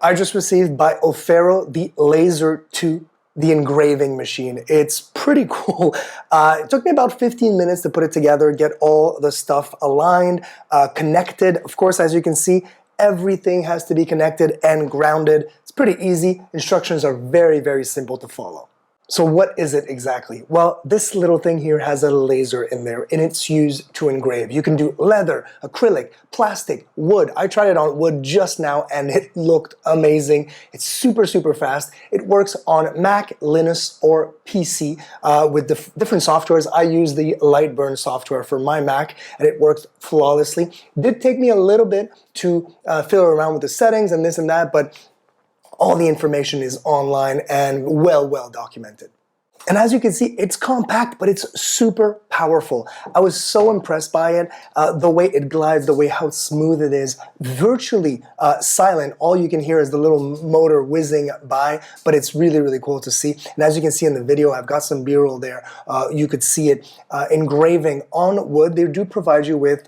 I just received by Aufero the Laser 2, the engraving machine. It's pretty cool. It took me about 15 minutes to put it together, get all the stuff aligned, connected. Of course, as you can see, everything has to be connected and grounded. It's pretty easy. Instructions are very, very simple to follow. So what is it exactly? Well, this little thing here has a laser in there and it's used to engrave. You can do leather, acrylic, plastic, wood. I tried it on wood just now and it looked amazing. It's super, super fast. It works on Mac, Linux, or PC with different softwares. I use the Lightburn software for my Mac and it worked flawlessly. It did take me a little bit to fiddle around with the settings and this and that, but all the information is online and well documented. And as you can see, it's compact, but it's super powerful. I was so impressed by it, the way it glides, the way how smooth it is, virtually silent. All you can hear is the little motor whizzing by, but it's really, really cool to see. And as you can see in the video, I've got some B-roll there. You could see it engraving on wood. They do provide you with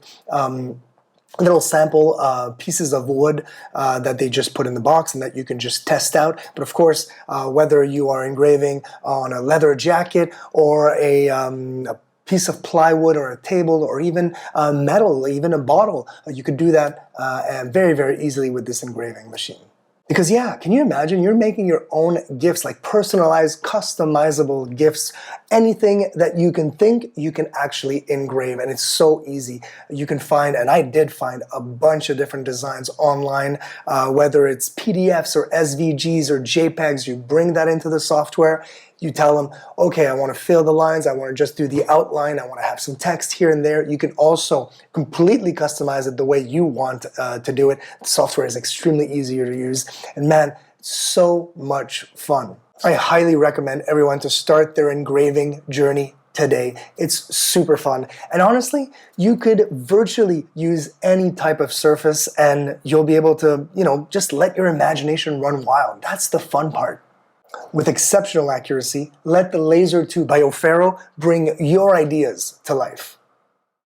little sample pieces of wood that they just put in the box and that you can just test out. But of course, whether you are engraving on a leather jacket or a piece of plywood or a table or even metal, even a bottle, you could do that very, very easily with this engraving machine. Because yeah, can you imagine you're making your own gifts, like personalized, customizable gifts. Anything that you can think, you can actually engrave, and it's so easy. You can find, and I did find, a bunch of different designs online, whether it's PDFs or SVGs or JPEGs. You bring that into the software. You tell them, okay, I want to fill the lines, I want to just do the outline, I want to have some text here and there. You can also completely customize it the way you want to do it. The software is extremely easier to use, and man, so much fun. I highly recommend everyone to start their engraving journey today. It's super fun. And honestly, you could virtually use any type of surface and you'll be able to, just let your imagination run wild. That's the fun part. With exceptional accuracy, let the Laser 2 by Aufero bring your ideas to life.